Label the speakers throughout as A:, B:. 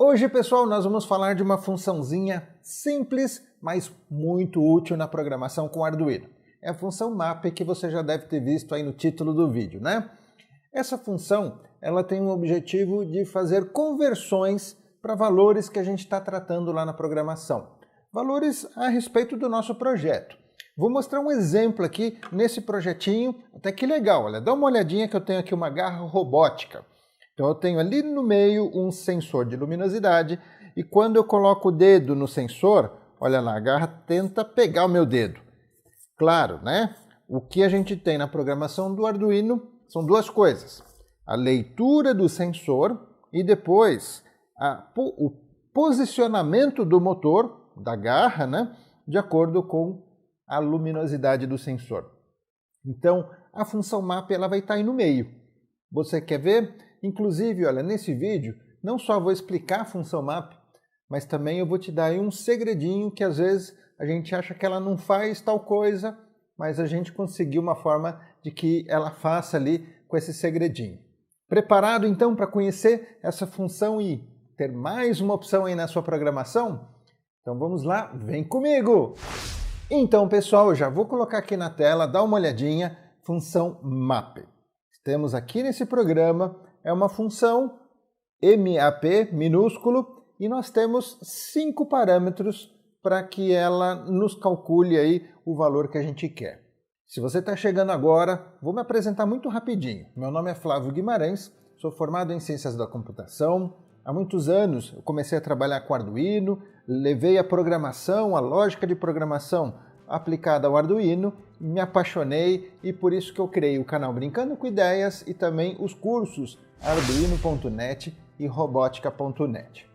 A: Hoje, pessoal, nós vamos falar de uma funçãozinha simples, mas muito útil na programação com Arduino. É a função map que você já deve ter visto aí no título do vídeo, né? Essa função, ela tem o objetivo de fazer conversões para valores que a gente está tratando lá na programação. Valores a respeito do nosso projeto. Vou mostrar um exemplo aqui nesse projetinho, até que legal, olha, dá uma olhadinha que eu tenho aqui uma garra robótica. Então eu tenho ali no meio um sensor de luminosidade e quando eu coloco o dedo no sensor, olha lá, a garra tenta pegar o meu dedo. Claro, né? O que a gente tem na programação do Arduino são duas coisas. A leitura do sensor e depois o posicionamento do motor, da garra, né? De acordo com a luminosidade do sensor. Então, a função map ela vai estar aí no meio. Você quer ver? Inclusive, olha, nesse vídeo, não só vou explicar a função map, mas também eu vou te dar aí um segredinho que às vezes a gente acha que ela não faz tal coisa, mas a gente conseguiu uma forma de que ela faça ali com esse segredinho. Preparado então para conhecer essa função e ter mais uma opção aí na sua programação? Então vamos lá, vem comigo! Então, pessoal, eu já vou colocar aqui na tela, dá uma olhadinha, função map. Temos aqui nesse programa, é uma função MAP minúsculo e nós temos 5 parâmetros para que ela nos calcule aí o valor que a gente quer. Se você está chegando agora, vou me apresentar muito rapidinho. Meu nome é Flávio Guimarães, sou formado em Ciências da Computação. Há muitos anos eu comecei a trabalhar com Arduino, levei a programação, a lógica de programação aplicada ao Arduino, me apaixonei e por isso que eu criei o canal Brincando com Ideias e também os cursos arduino.net e robótica.net.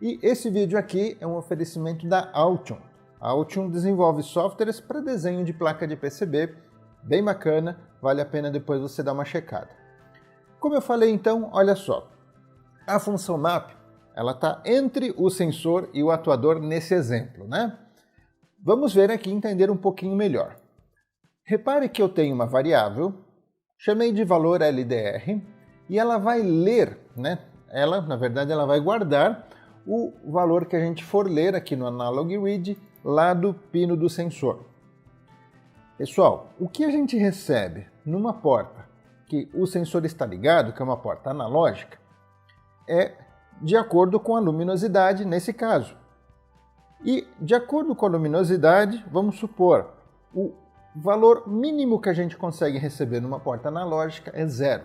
A: E esse vídeo aqui é um oferecimento da Altium. A Altium desenvolve softwares para desenho de placa de PCB, bem bacana, vale a pena depois você dar uma checada. Como eu falei então, olha só, a função map ela está entre o sensor e o atuador nesse exemplo, né? Vamos ver aqui e entender um pouquinho melhor. Repare que eu tenho uma variável, chamei de valor LDR, e ela vai ler, né? Na verdade, ela vai guardar o valor que a gente for ler aqui no Analog Read, lá do pino do sensor. Pessoal, o que a gente recebe numa porta que o sensor está ligado, que é uma porta analógica, é de acordo com a luminosidade nesse caso. E de acordo com a luminosidade, vamos supor, o valor mínimo que a gente consegue receber numa porta analógica é 0.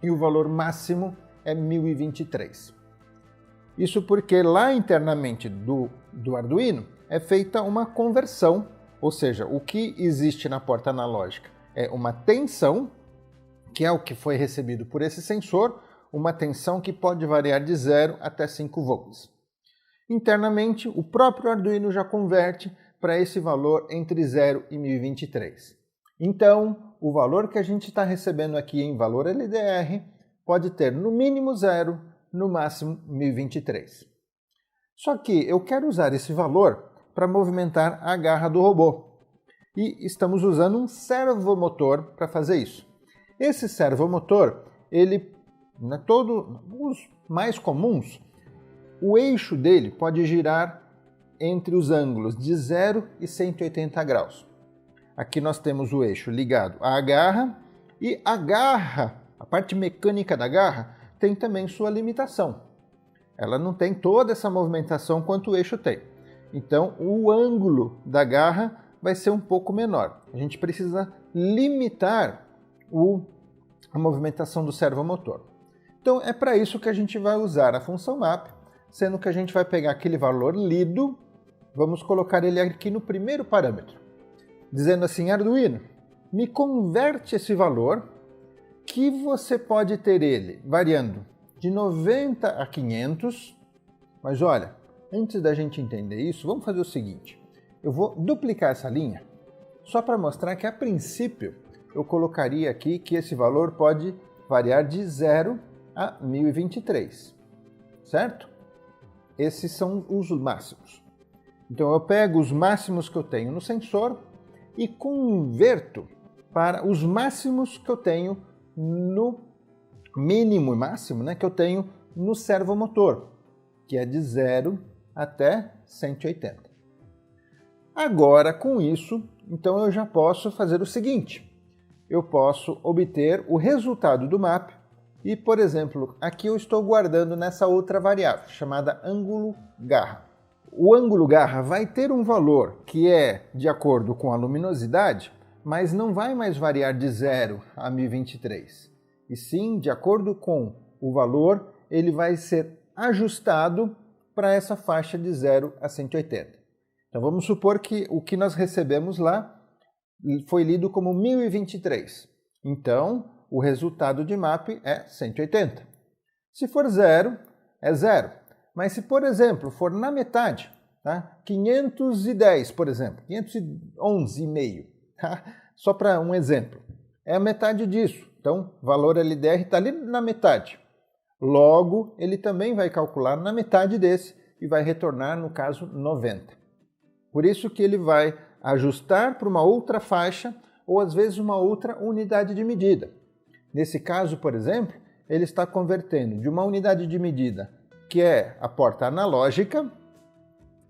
A: E o valor máximo é 1023. Isso porque lá internamente do Arduino é feita uma conversão, ou seja, o que existe na porta analógica é uma tensão, que é o que foi recebido por esse sensor, uma tensão que pode variar de 0 até 5 volts. Internamente, o próprio Arduino já converte para esse valor entre 0 e 1023. Então, o valor que a gente está recebendo aqui em valor LDR pode ter no mínimo 0, no máximo 1023. Só que eu quero usar esse valor para movimentar a garra do robô. E estamos usando um servomotor para fazer isso. Esse servomotor, ele, os mais comuns, o eixo dele pode girar entre os ângulos de 0 e 180 graus. Aqui nós temos o eixo ligado à garra e a garra, a parte mecânica da garra, tem também sua limitação. Ela não tem toda essa movimentação quanto o eixo tem. Então o ângulo da garra vai ser um pouco menor. A gente precisa limitar a movimentação do servomotor. Então é para isso que a gente vai usar a função map, sendo que a gente vai pegar aquele valor lido, vamos colocar ele aqui no primeiro parâmetro, dizendo assim, Arduino, me converte esse valor, que você pode ter ele variando de 90 a 500, mas olha, antes da gente entender isso, vamos fazer o seguinte, eu vou duplicar essa linha, só para mostrar que a princípio eu colocaria aqui que esse valor pode variar de 0 a 1023, certo? Esses são os máximos. Então eu pego os máximos que eu tenho no sensor e converto para os máximos que eu tenho no mínimo e máximo, né, que eu tenho no servomotor. que é de 0 até 180. Agora, com isso, então eu já posso fazer o seguinte. Eu posso obter o resultado do map e, por exemplo, aqui eu estou guardando nessa outra variável, chamada ângulo garra. O ângulo garra vai ter um valor que é de acordo com a luminosidade, mas não vai mais variar de 0 a 1023. E sim, de acordo com o valor, ele vai ser ajustado para essa faixa de 0 a 180. Então vamos supor que o que nós recebemos lá foi lido como 1023. Então o resultado de map é 180. Se for 0, é 0. Mas se, por exemplo, for na metade, tá? 510, por exemplo, 511,5, tá? Só para um exemplo, é a metade disso. Então, o valor LDR está ali na metade. Logo, ele também vai calcular na metade desse e vai retornar, no caso, 90. Por isso que ele vai ajustar para uma outra faixa ou, às vezes, uma outra unidade de medida. Nesse caso, por exemplo, ele está convertendo de uma unidade de medida que é a porta analógica,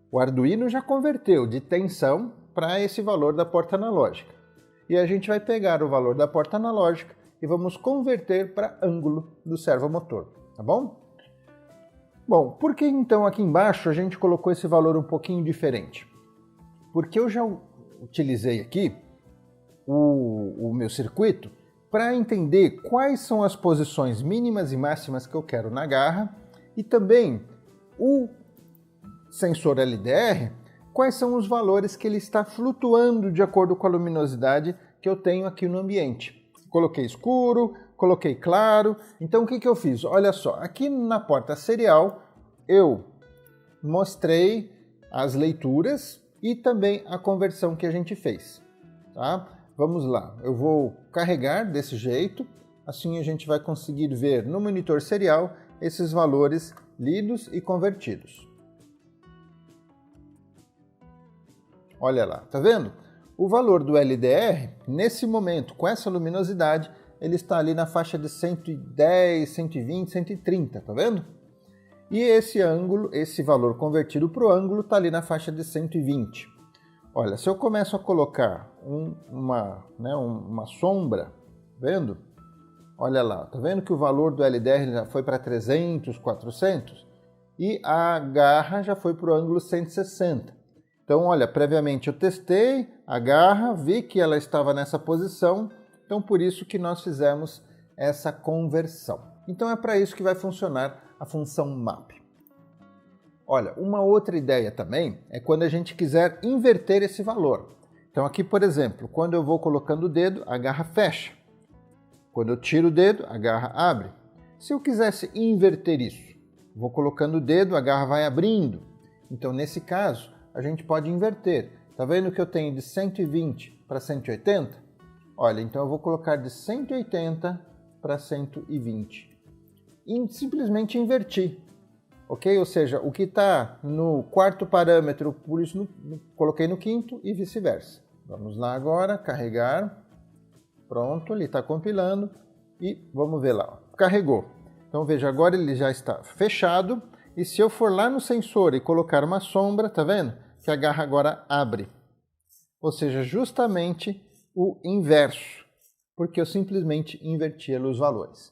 A: o Arduino já converteu de tensão para esse valor da porta analógica. E a gente vai pegar o valor da porta analógica e vamos converter para ângulo do servomotor, tá bom? Bom, por que então aqui embaixo a gente colocou esse valor um pouquinho diferente? Porque eu já utilizei aqui o meu circuito para entender quais são as posições mínimas e máximas que eu quero na garra e também o sensor LDR, quais são os valores que ele está flutuando de acordo com a luminosidade que eu tenho aqui no ambiente. Coloquei escuro, coloquei claro, então o que eu fiz? Olha só, aqui na porta serial eu mostrei as leituras e também a conversão que a gente fez. Tá? Vamos lá, eu vou carregar desse jeito, assim a gente vai conseguir ver no monitor serial esses valores lidos e convertidos. Olha lá, tá vendo? O valor do LDR, nesse momento, com essa luminosidade, ele está ali na faixa de 110, 120, 130, tá vendo? E esse ângulo, esse valor convertido para o ângulo, está ali na faixa de 120. Olha, se eu começo a colocar uma sombra, vendo? Olha lá, tá vendo que o valor do LDR já foi para 300, 400? E a garra já foi para o ângulo 160. Então, olha, previamente eu testei a garra, vi que ela estava nessa posição, então por isso que nós fizemos essa conversão. Então é para isso que vai funcionar a função map. Olha, uma outra ideia também é quando a gente quiser inverter esse valor. Então aqui, por exemplo, quando eu vou colocando o dedo, a garra fecha. Quando eu tiro o dedo, a garra abre. Se eu quisesse inverter isso, vou colocando o dedo, a garra vai abrindo. Então, nesse caso, a gente pode inverter. Tá vendo que eu tenho de 120 para 180? Olha, então eu vou colocar de 180 para 120. E simplesmente invertir. Ok? Ou seja, o que está no quarto parâmetro, por isso coloquei no quinto e vice-versa. Vamos lá agora, carregar. Pronto, ele está compilando e vamos ver lá. Carregou. Então veja, agora ele já está fechado e se eu for lá no sensor e colocar uma sombra, tá vendo? Que a garra agora abre. Ou seja, justamente o inverso, porque eu simplesmente inverti os valores.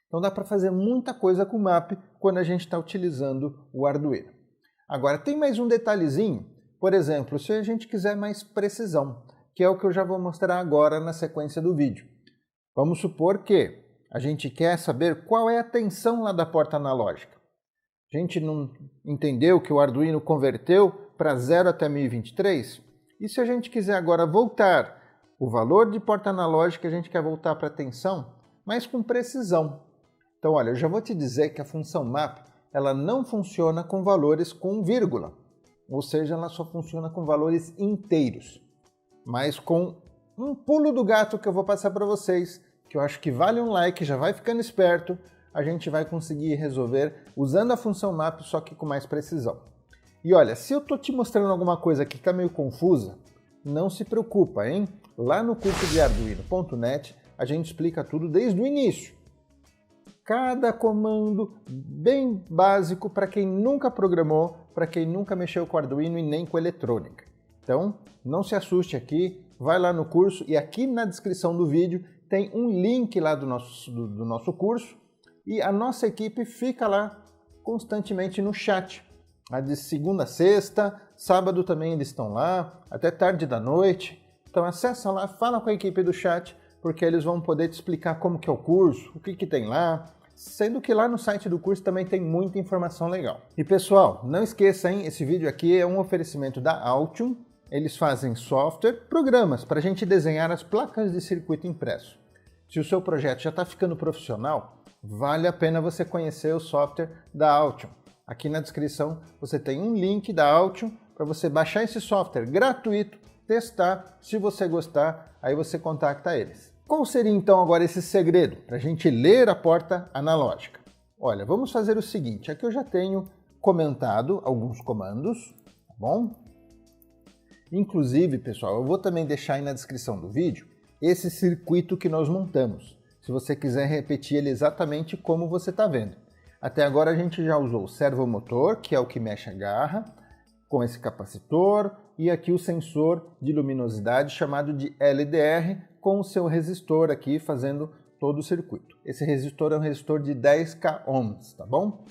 A: Então dá para fazer muita coisa com o map quando a gente está utilizando o Arduino. Agora tem mais um detalhezinho, por exemplo, se a gente quiser mais precisão, que é o que eu já vou mostrar agora na sequência do vídeo. Vamos supor que a gente quer saber qual é a tensão lá da porta analógica. A gente não entendeu que o Arduino converteu para 0 até 1023? E se a gente quiser agora voltar o valor de porta analógica, a gente quer voltar para a tensão, mas com precisão. Então, olha, eu já vou te dizer que a função map ela não funciona com valores com vírgula, ou seja, ela só funciona com valores inteiros. Mas com um pulo do gato que eu vou passar para vocês, que eu acho que vale um like, já vai ficando esperto, a gente vai conseguir resolver usando a função map, só que com mais precisão. E olha, se eu estou te mostrando alguma coisa que está meio confusa, não se preocupa, hein? Lá no curso de Arduino.net a gente explica tudo desde o início. cada comando bem básico para quem nunca programou, para quem nunca mexeu com Arduino e nem com eletrônica. Então, não se assuste aqui, vai lá no curso e aqui na descrição do vídeo tem um link lá do nosso curso e a nossa equipe fica lá constantemente no chat. De segunda a sexta, sábado também eles estão lá, até tarde da noite. Então acessa lá, fala com a equipe do chat, porque eles vão poder te explicar como que é o curso, o que tem lá, sendo que lá no site do curso também tem muita informação legal. E pessoal, não esqueça, hein, esse vídeo aqui é um oferecimento da Altium. Eles fazem software, programas para a gente desenhar as placas de circuito impresso. Se o seu projeto já está ficando profissional, vale a pena você conhecer o software da Altium. Aqui na descrição você tem um link da Altium para você baixar esse software gratuito, testar, se você gostar, aí você contacta eles. Qual seria então agora esse segredo para a gente ler a porta analógica? Olha, vamos fazer o seguinte, aqui eu já tenho comentado alguns comandos, tá bom? Inclusive, pessoal, eu vou também deixar aí na descrição do vídeo esse circuito que nós montamos, se você quiser repetir ele exatamente como você está vendo. Até agora a gente já usou o servomotor, que é o que mexe a garra, com esse capacitor, e aqui o sensor de luminosidade chamado de LDR, com o seu resistor aqui fazendo todo o circuito. Esse resistor é um resistor de 10k ohms, tá bom?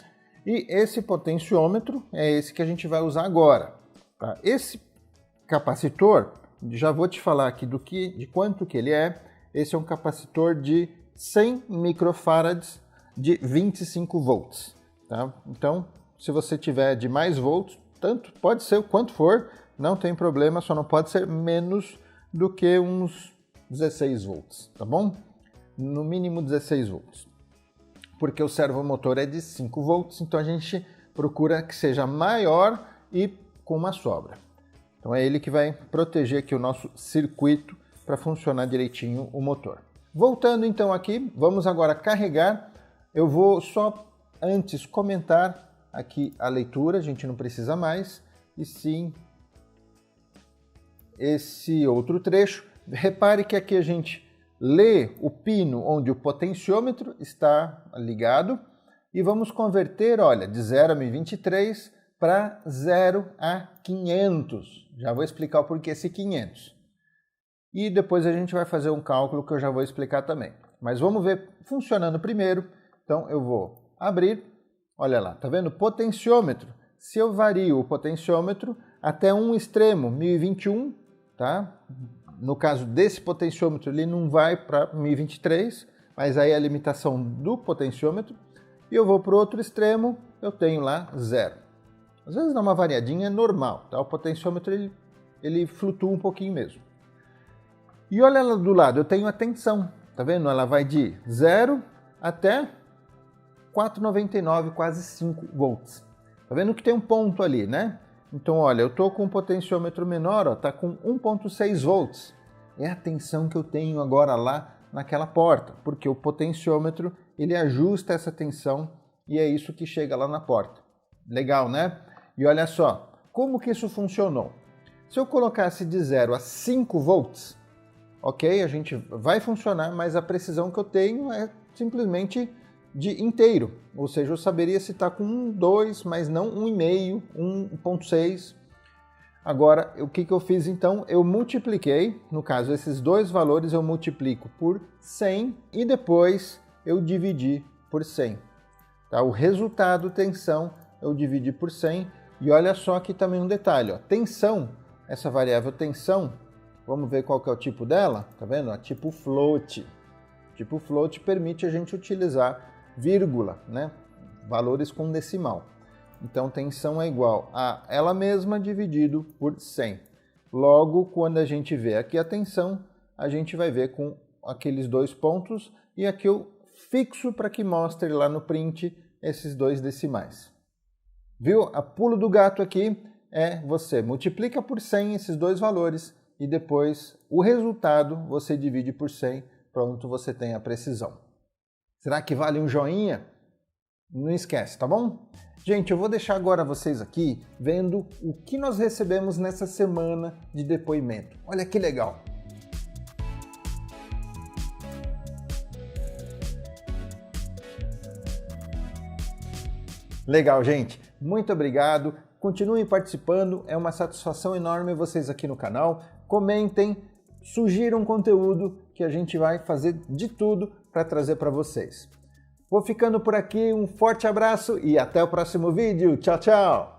A: E esse potenciômetro é esse que a gente vai usar agora. Tá? Esse capacitor, já vou te falar aqui de quanto que ele é. Esse é um capacitor de 100 microfarads de 25 volts. Tá? Então, se você tiver de mais volts, tanto pode ser o quanto for, não tem problema, só não pode ser menos do que uns 16 volts, tá bom? No mínimo 16 volts. Porque o servomotor é de 5 volts, então a gente procura que seja maior e com uma sobra. Então é ele que vai proteger aqui o nosso circuito para funcionar direitinho o motor. Voltando então aqui, vamos agora carregar. Eu vou só antes comentar aqui a leitura, a gente não precisa mais, e sim esse outro trecho. Repare que aqui a gente lê o pino onde o potenciômetro está ligado e vamos converter, olha, de 0 a 1023 para 0 a 500. Já vou explicar o porquê esse 500. E depois a gente vai fazer um cálculo que eu já vou explicar também. Mas vamos ver funcionando primeiro. Então eu vou abrir, olha lá, tá vendo? Potenciômetro. Se eu vario o potenciômetro até um extremo, 1021, tá? No caso desse potenciômetro, ele não vai para 1023, mas aí é a limitação do potenciômetro. E eu vou para o outro extremo, eu tenho lá 0. Às vezes dá uma variadinha, é normal, tá? O potenciômetro ele flutua um pouquinho mesmo. E olha lá do lado, eu tenho a tensão, tá vendo? Ela vai de 0 até 4,99, quase 5 volts. Tá vendo que tem um ponto ali, né? Então, olha, eu estou com um potenciômetro menor, está com 1,6 volts. É a tensão que eu tenho agora lá naquela porta, porque o potenciômetro ele ajusta essa tensão e é isso que chega lá na porta. Legal, né? E olha só, como que isso funcionou? Se eu colocasse de 0 a 5 volts, ok, a gente vai funcionar, mas a precisão que eu tenho é simplesmente de inteiro, ou seja, eu saberia se está com 1, 2, mas não 1,5, 1,6. Agora, o que eu fiz então? Eu multipliquei, no caso, esses dois valores eu multiplico por 100 e depois eu dividi por 100. Tá? O resultado, tensão, eu dividi por 100 e olha só aqui também um detalhe, ó, tensão, essa variável tensão, vamos ver qual que é o tipo dela, tá vendo? Ó, tipo float. Tipo float permite a gente utilizar vírgula, né? Valores com decimal. Então, tensão é igual a ela mesma dividido por 100. Logo, quando a gente vê aqui a tensão, a gente vai ver com aqueles dois pontos e aqui eu fixo para que mostre lá no print esses dois decimais. Viu? A pulo do gato aqui é você multiplica por 100 esses dois valores e depois o resultado você divide por 100. Pronto, você tem a precisão. Será que vale um joinha? Não esquece, tá bom? Gente, eu vou deixar agora vocês aqui vendo o que nós recebemos nessa semana de depoimento. Olha que legal! Legal, gente. Muito obrigado. Continuem participando. É uma satisfação enorme vocês aqui no canal. Comentem, sugiram conteúdo que a gente vai fazer de tudo para trazer para vocês. Vou ficando por aqui. Um forte abraço e até o próximo vídeo. Tchau, tchau!